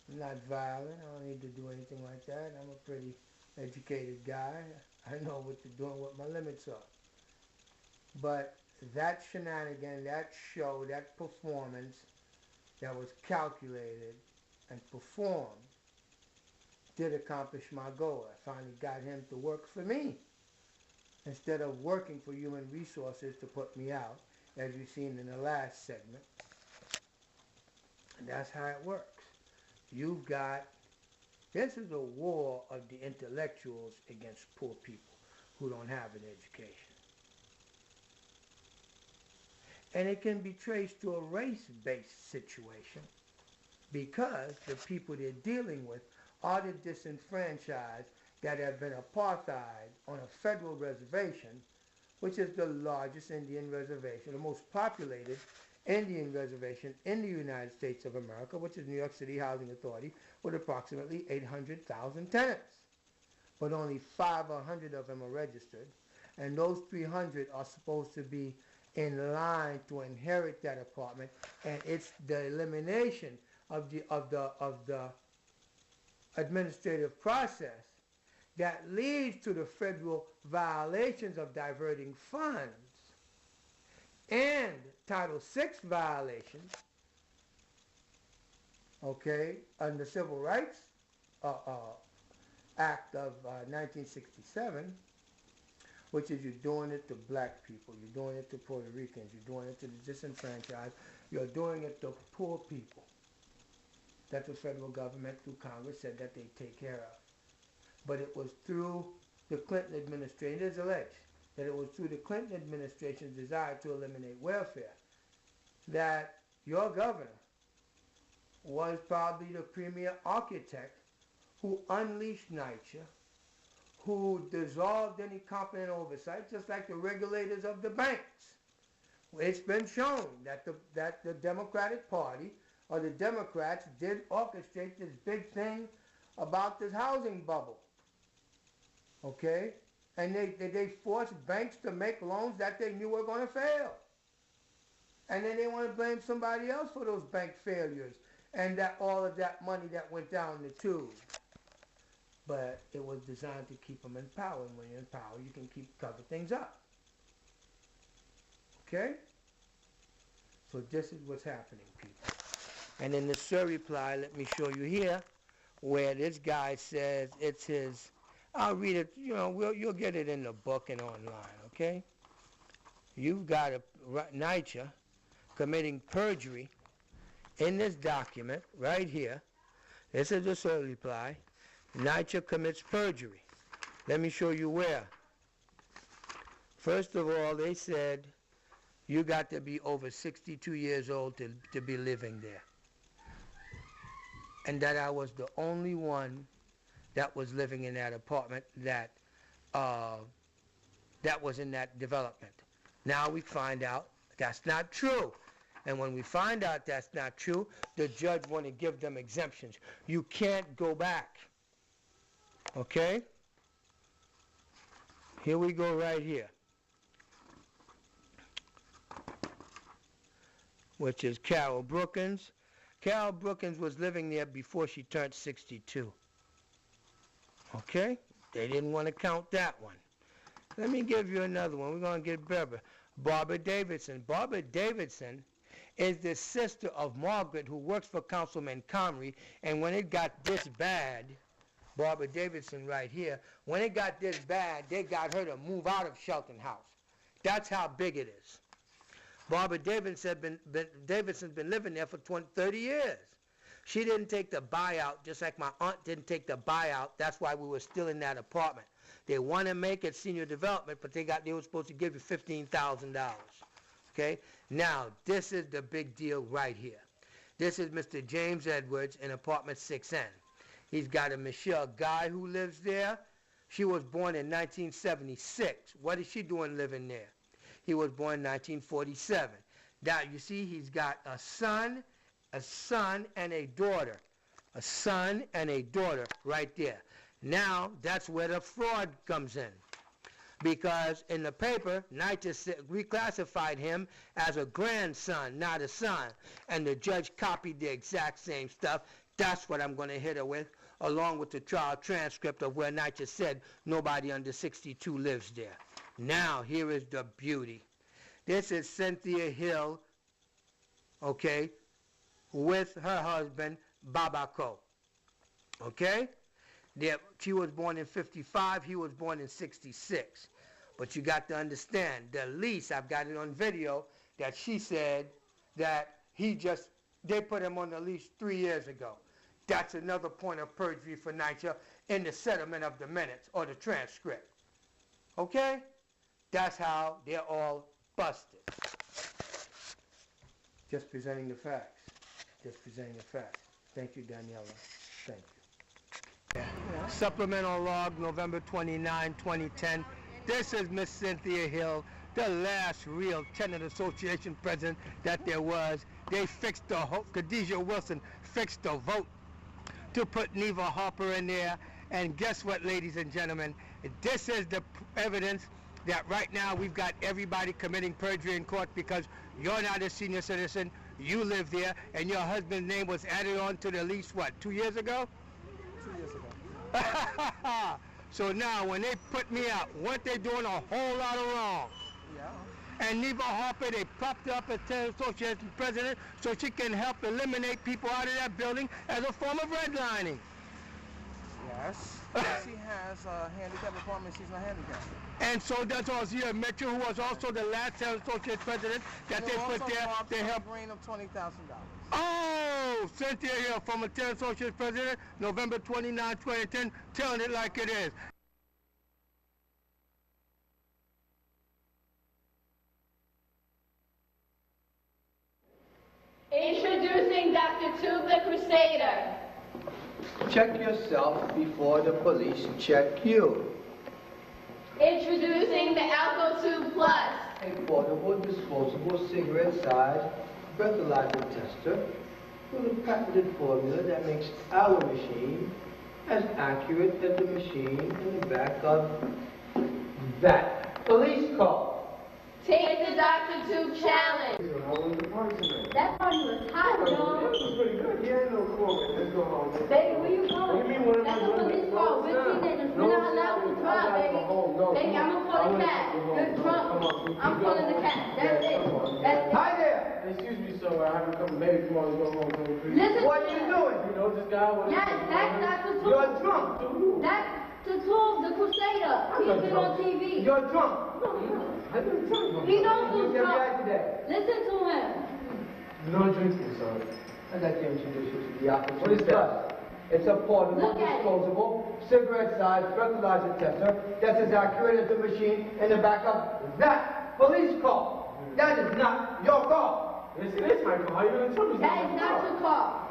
I'm not violent. I don't need to do anything like that. I'm a pretty educated guy. I know what to do and what my limits are. But that shenanigan, that show, that performance that was calculated and performed did accomplish my goal. I finally got him to work for me instead of working for human resources to put me out, as you've seen in the last segment. And that's how it works. This is a war of the intellectuals against poor people who don't have an education. And it can be traced to a race-based situation because the people they're dealing with are the disenfranchised that have been apartheid on a federal reservation, which is the largest Indian reservation, the most populated Indian reservation in the United States of America, which is New York City Housing Authority, with approximately 800,000 tenants. But only 500 of them are registered, and those 300 are supposed to be in line to inherit that apartment, and it's the elimination of the administrative process that leads to the federal violations of diverting funds and Title VI violations, okay, under the Civil Rights Act of 1967, which is you're doing it to black people, you're doing it to Puerto Ricans, you're doing it to the disenfranchised, you're doing it to poor people that the federal government through Congress said that they take care of. But it was through the Clinton administration, it is alleged, that it was through the Clinton administration's desire to eliminate welfare that your governor was probably the premier architect who unleashed NYPD, who dissolved any competent oversight, just like the regulators of the banks. It's been shown that the Democratic Party, or the Democrats, did orchestrate this big thing about this housing bubble. Okay? And they forced banks to make loans that they knew were going to fail. And then they want to blame somebody else for those bank failures and that all of that money that went down the tube. But it was designed to keep them in power. And when you're in power, you can cover things up. Okay? So this is what's happening, people. And in the SIR reply, let me show you here, where this guy says it's his, I'll read it, you know, you'll get it in the book and online, okay? You've got NYCHA committing perjury in this document right here. This is the SIR reply. NYCHA commits perjury. Let me show you where. First of all, they said you got to be over 62 years old to be living there. And that I was the only one that was living in that apartment that was in that development. Now we find out that's not true. And when we find out that's not true, the judge want to give them exemptions. You can't go back. Okay? Here we go right here. Which is Carol Brookins. Carol Brookins was living there before she turned 62. Okay? They didn't want to count that one. Let me give you another one. We're going to get better. Barbara Davidson. Barbara Davidson is the sister of Margaret, who works for Councilman Comrie. And when it got this bad, Barbara Davidson right here, when it got this bad, they got her to move out of Shelton House. That's how big it is. Barbara Davidson's been living there for 30 years. She didn't take the buyout, just like my aunt didn't take the buyout. That's why we were still in that apartment. They want to make it senior development, but they were supposed to give you $15,000. Okay? Now, this is the big deal right here. This is Mr. James Edwards in apartment 6N. He's got a Michelle Guy who lives there. She was born in 1976. What is she doing living there? He was born in 1947. Now, you see, he's got a son and a daughter. A son and a daughter right there. Now, that's where the fraud comes in. Because in the paper, NYCHA reclassified him as a grandson, not a son. And the judge copied the exact same stuff. That's what I'm going to hit her with, along with the trial transcript of where NYCHA said nobody under 62 lives there. Now, here is the beauty. This is Cynthia Hill, okay, with her husband, Babako, okay? She was born in 55, he was born in 66. But you got to understand, the lease, I've got it on video, that she said that they put him on the lease 3 years ago. That's another point of perjury for NYCHA in the settlement of the minutes or the transcript. Okay? That's how they're all busted. Just presenting the facts. Just presenting the facts. Thank you, Daniela. Thank you. Yeah. Supplemental log, November 29, 2010. This is Miss Cynthia Hill, the last real tenant association president that there was. They fixed the vote. Khadijah Wilson fixed the vote to put Neva Harper in there. And guess what, ladies and gentlemen? This is the evidence that right now we've got everybody committing perjury in court because you're not a senior citizen, you live there, and your husband's name was added on to the lease, what, 2 years ago? 2 years ago. So now, when they put me out, weren't they doing a whole lot of wrong? Yeah. And Neva Harper, they propped her up as tenant association president so she can help eliminate people out of that building as a form of redlining. Yes. She has a handicap apartment. She's not handicapped. And so does Ozia Mitchell, who was also the last tenant association president that they put there to help. Green of $20,000. Oh, Cynthia Hill, former tenant association president, November 29, 2010, telling it like it is. Introducing Dr. Tube the Crusader. Check yourself before the police check you. Introducing the Alco Tube Plus. A portable disposable cigarette-sized breathalyzer tester with a patented formula that makes our machine as accurate as the machine in the back of that police car. Take the Dr. Duke challenge. That party was hot, y'all. This was pretty good. Yeah, no, come on, man. Let's go home. Man. Baby, where you going? What do you mean, what am I That's a doing? police car. We're teenagers. We're not allowed to drive, baby. Baby, I'm gonna call the cab. You're drunk. I'm calling the cab. That's it. That's it. Hi there. Excuse me, sir. I have a couple baby. Come on, let's go home. Listen. What are you doing? You know this guy? Yes, that's Dr. Duke. You're drunk. That's the Duke, the Crusader. He's been on TV. You're drunk. He knows who's Get drunk. back to that. Listen to him. No drinking, sir. I'd like to introduce you to the opposite. What is that? It's a portable, Look at it. disposable, cigarette-sized breathalyzer tester that's as accurate as the machine in the back of that police car. That is not your car. Yes, it is my car. How are you going to tell me That is not your car.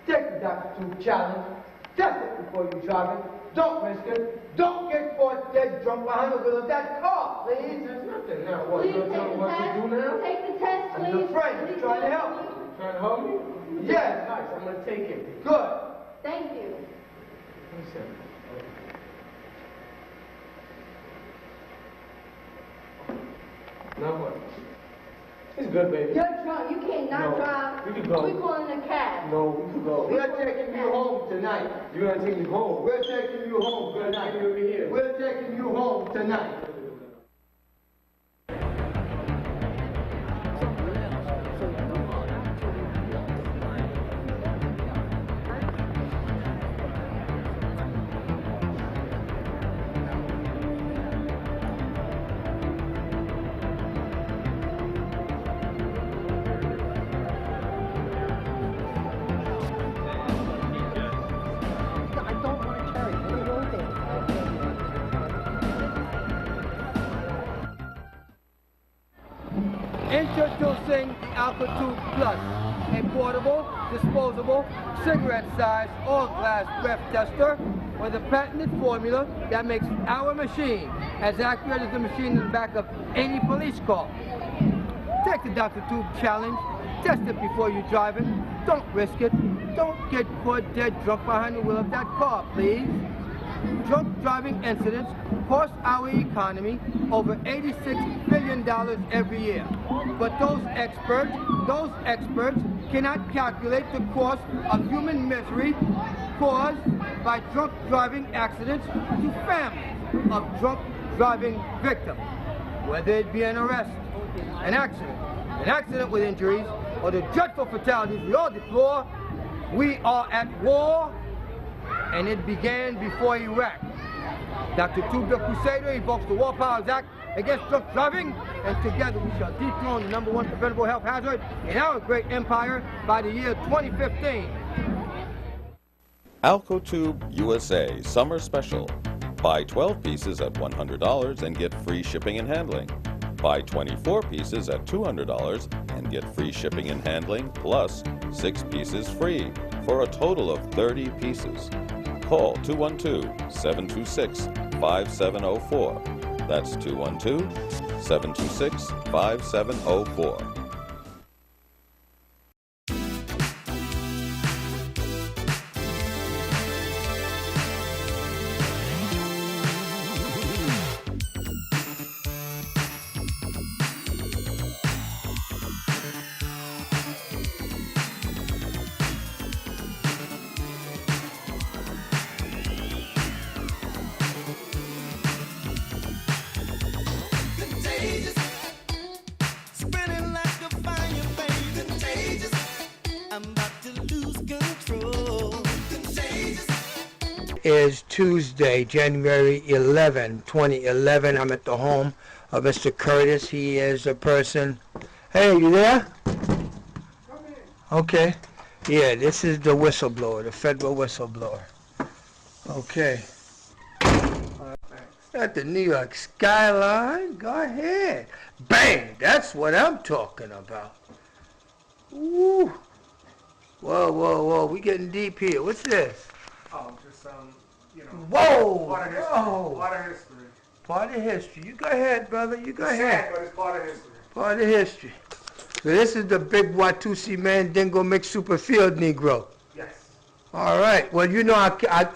Take the Dr. 2 challenge. Test it before you drive it. Don't risk it. Don't get caught dead drunk behind the wheel of that car, please. There's nothing now. What, Please you take gonna tell me the what test. to do now? Take the test, I'm please. your friend. Please Trying to do. help you. Trying to help me? Yes. Nice. I'm going to take it. Good. Thank you. Listen. Now what? It's good, baby. You're drunk. You cannot drive. We can go. We're calling a cab. No, we can go. We're taking you home tonight. You're going to take me home? We're taking you home tonight. Over here. We're taking you home tonight. Introducing the Altitude Plus, a portable, disposable, cigarette-sized, all-glass breath tester with a patented formula that makes our machine as accurate as the machine in the back of any police car. Take the Dr. Tube challenge. Test it before you drive it. Don't risk it. Don't get caught dead drunk behind the wheel of that car, please. Drunk driving incidents cost our economy over $86 billion every year. But those experts cannot calculate the cost of human misery caused by drunk driving accidents to families of drunk driving victims. Whether it be an arrest, an accident with injuries, or the dreadful fatalities we all deplore, we are at war, and it began before Iraq. Dr. Tube the Crusader evokes the War Powers Act against drunk driving, and together we shall dethrone the #1 preventable health hazard in our great empire by the year 2015. AlcoTube USA Summer Special. Buy 12 pieces at $100 and get free shipping and handling. Buy 24 pieces at $200 and get free shipping and handling plus 6 pieces free for a total of 30 pieces. Call 212-726-5704. That's 212-726-5704. Is Tuesday, January 11, 2011. I'm at the home of Mr. Curtis. He is a person. Hey, you there? Okay. Yeah, this is the whistleblower, the federal whistleblower. Okay. At the New York skyline. Go ahead. Bang! That's what I'm talking about. Woo! Whoa, whoa, whoa. We getting deep here. What's this? Oh, just you know. Whoa! Part of history. Whoa. Part of history. Part of history. You go ahead, brother. You go Sad, ahead. but it's part of history. Part of history. So this is the big Watusi Mandingo mixed super field Negro. Yes. All right. Well, you know, I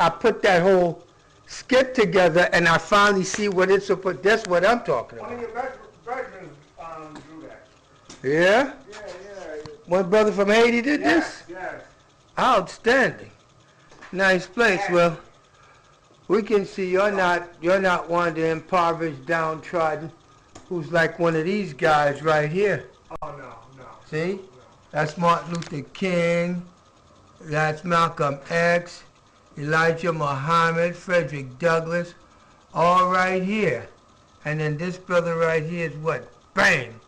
put that whole skit together, and I finally see what it's supposed. That's what I'm talking One of about. your veterans drew that. Yeah? Yeah. One brother from Haiti did this? Yes. Outstanding. Nice place. Well, we can see you're not one of the impoverished, downtrodden, who's like one of these guys right here. Oh, no. See? No. That's Martin Luther King. That's Malcolm X, Elijah Muhammad, Frederick Douglass, all right here. And then this brother right here is what? Bang!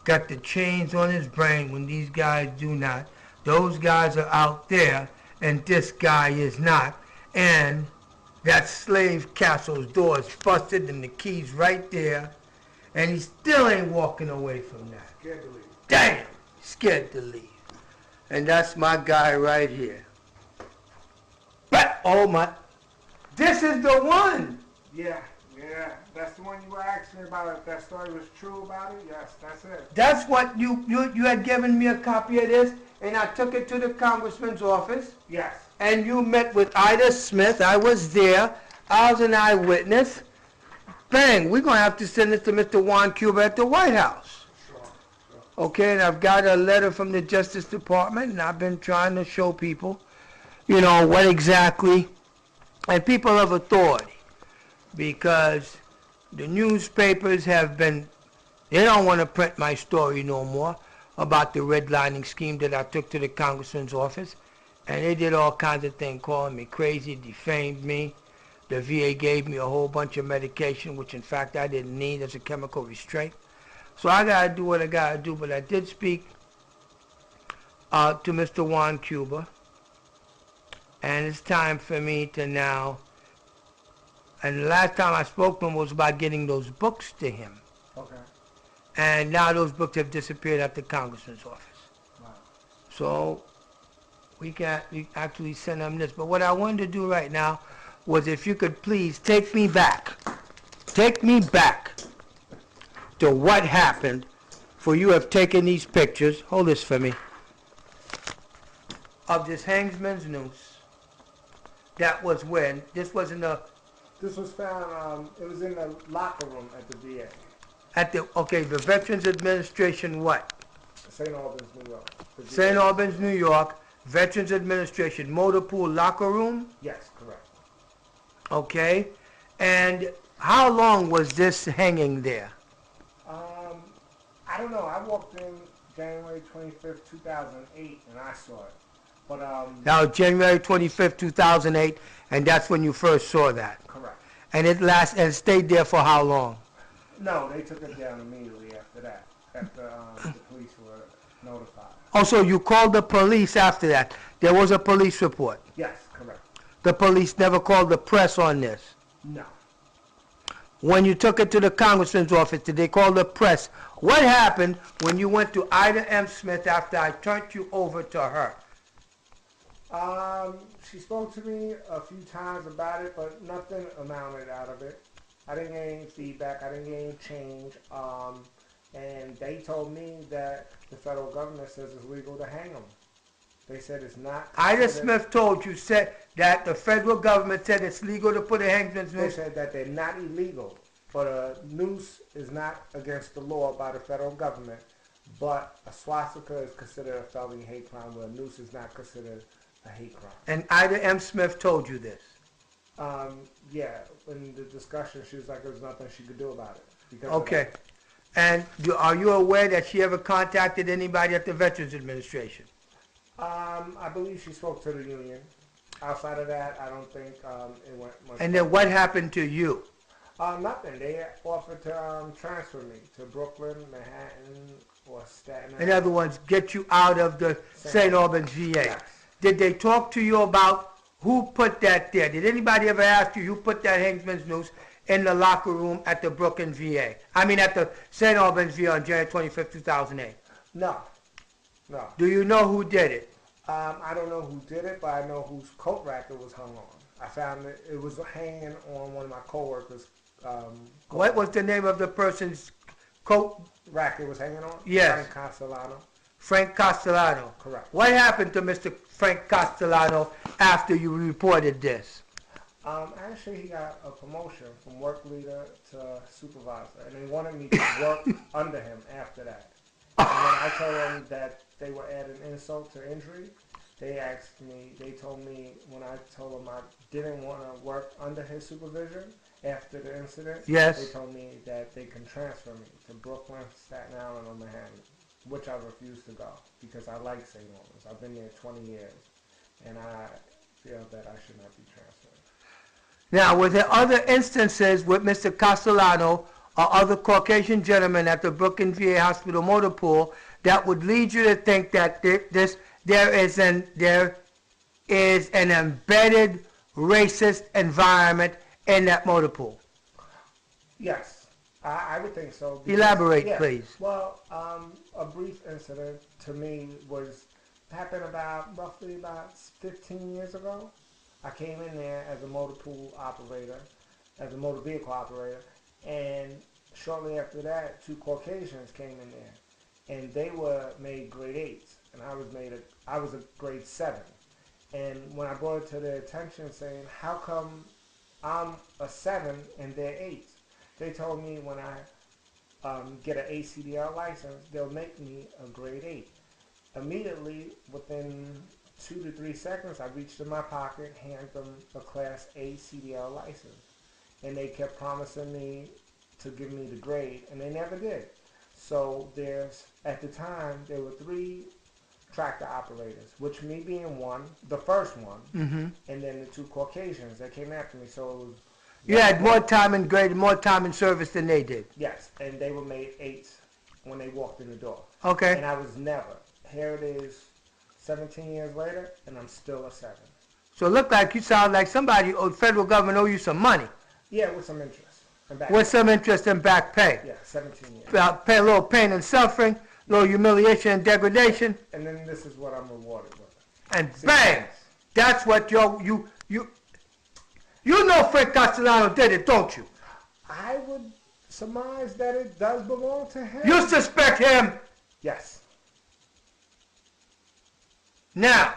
Got the chains on his brain when these guys do not. Those guys are out there, and this guy is not. And that slave castle's door is busted and the key's right there, and he still ain't walking away from that. Scared to leave. Damn! Scared to leave. And that's my guy right here. But, oh my, this is the one! Yeah. That's the one you were asking me about. If that story was true about it, yes, that's it. That's what you had given me a copy of this, and I took it to the congressman's office. Yes. And you met with Ida Smith. I was there. I was an eyewitness. Bang, we're going to have to send this to Mr. Juan Cuba at the White House. Sure. Okay, and I've got a letter from the Justice Department, and I've been trying to show people, you know, what exactly, and people of authority, because the newspapers have been, they don't want to print my story no more about the redlining scheme that I took to the congressman's office, and they did all kinds of things, calling me crazy, defamed me. The VA gave me a whole bunch of medication, which in fact I didn't need as a chemical restraint. So I got to do what I got to do, but I did speak to Mr. Juan Cuba, and it's time for me to now, and the last time I spoke to him was about getting those books to him. Okay. And now those books have disappeared at the congressman's office. Wow. So we actually send him this. But what I wanted to do right now was if you could please take me back to what happened, for you have taken these pictures, hold this for me, of this hangsman's noose. That was when, this was in the... This was found, it was in the locker room at the VA. At the, okay, the Veterans Administration what? St. Albans, New York. St. Albans, New York, Veterans Administration, motor pool locker room? Yes, correct. Okay, and how long was this hanging there? I don't know. I walked in January 25th, 2008, and I saw it. But That was January 25th, 2008, and that's when you first saw that. Correct. And it stayed there for how long? No, they took it down immediately after that, after the police were notified. Oh, so you called the police after that. There was a police report. Yes, correct. The police never called the press on this. No. When you took it to the congressman's office, did they call the press? What happened when you went to Ida M. Smith after I turned you over to her? She spoke to me a few times about it, but nothing amounted out of it. I didn't get any feedback. I didn't get any change. And they told me that the federal government says it's legal to hang them. They said it's not. Ida Smith told you, said that the federal government said it's legal to put a hangsman's They noose? said that they're not illegal, but a noose is not against the law by the federal government. But a swastika is considered a felony hate crime, where a noose is not considered a hate crime. And Ida M. Smith told you this? Yeah, in the discussion, she was like, there was nothing she could do about it. Because Okay. And are you aware that she ever contacted anybody at the Veterans Administration? I believe she spoke to the union. Outside of that, I don't think it went much. And then what happened to you? Nothing. They offered to transfer me to Brooklyn, Manhattan, or Staten Island. In other words, get you out of the St. Albans VA. Yes. Did they talk to you about who put that there? Did anybody ever ask you who put that hangsman's noose in the locker room at the Brooklyn VA? I mean at the St. Albans VA on January 25th, 2008? No. Do you know who did it? I don't know who did it, but I know whose coat rack it was hung on. I found it was hanging on one of my coworkers. What was the name of the person's coat rack it was hanging on? Yes. Frank Castellano. Frank Castellano. Correct. What happened to Mr. Frank Castellano after you reported this? Actually, he got a promotion from work leader to supervisor, and they wanted me to work under him after that. And when I told them that they were adding insult to injury, they told me when I told them I didn't want to work under his supervision after the incident, Yes. they told me that they can transfer me to Brooklyn, Staten Island, or Manhattan, which I refused to go because I like St. Albans. I've been there 20 years, and I feel that I should not be transferred. Now, were there other instances with Mr. Castellano or other Caucasian gentlemen at the Brooklyn VA Hospital motor pool that would lead you to think that there is an embedded racist environment in that motor pool? Yes, I would think so. Because, elaborate, please. Well, a brief incident to me happened roughly about 15 years ago. I came in there as a motor pool operator, as a motor vehicle operator, and shortly after that, 2 Caucasians came in there, and they were made grade 8s, and I was a grade 7. And when I brought it to their attention saying, how come I'm a 7 and they're 8s? They told me when I get an ACDL license, they'll make me a grade 8. Immediately, within 2 to 3 seconds, I reached in my pocket, handed them a Class A CDL license. And they kept promising me to give me the grade, and they never did. So at the time, there were 3 tractor operators, which me being one, the first one, and then the 2 Caucasians that came after me. So it was... You had more time in grade, more time in service than they did. Yes, and they were made 8s when they walked in the door. Okay. And I was never. Here it is, 17 years later, and I'm still a 7. So it looked like you sound like somebody, federal government owe you some money. Yeah, with some interest. With some interest in back pay. Yeah, 17 years. Pay a little pain and suffering, a little humiliation and degradation. And then this is what I'm rewarded with. And bang! That's what you know Frank Castellano did it, don't you? I would surmise that it does belong to him. You suspect him? Yes. Now,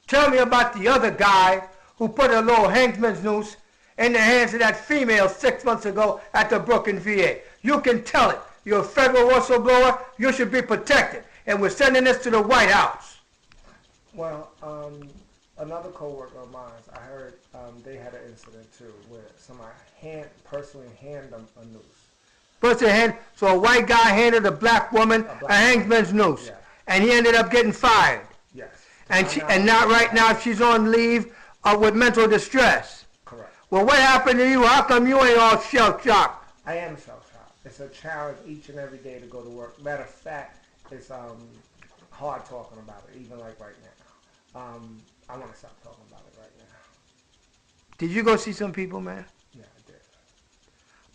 tell me about the other guy who put a little hangman's noose in the hands of that female 6 months ago at the Brooklyn VA. You can tell it. You're a federal whistleblower. You should be protected. And we're sending this to the White House. Well, another coworker of mine, I heard they had an incident too where somebody personally handed them a noose. So a white guy handed a black woman a hangman's noose. Yeah. And he ended up getting fired. Yes. And not right now she's on leave with mental distress. Correct. Well, what happened to you? How come you ain't all shell-shocked? I am shell-shocked. It's a challenge each and every day to go to work. Matter of fact, it's hard talking about it, even like right now. I want to stop talking about it right now. Did you go see some people, man? Yeah, I did.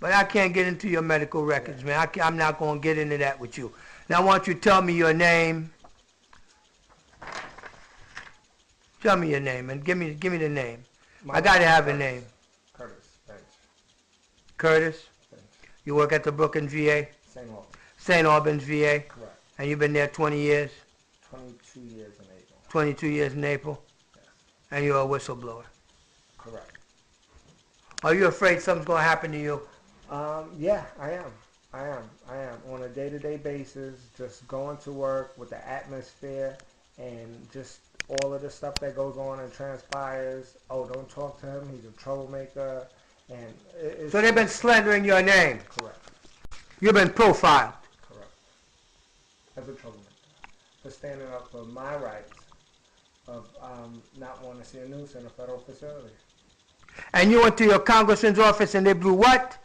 But I can't get into your medical records, man. I'm not going to get into that with you. Now, I want you to tell me your name. Tell me your name, and give me the name. I got to have a name. Curtis Bench. Curtis? Bench. You work at the Brooklyn VA? St. Albans. St. Albans VA? Correct. And you've been there 20 years? 22 years in April. 22 years in April? Yes. And you're a whistleblower? Correct. Are you afraid something's going to happen to you? Yeah, I am. On a day-to-day basis, just going to work with the atmosphere and just all of the stuff that goes on and transpires. Oh, don't talk to him. He's a troublemaker. And So they've been slandering your name? Correct. You've been profiled? Correct. As a troublemaker. For standing up for my rights of not wanting to see a noose in a federal facility. And you went to your congressman's office and they blew what?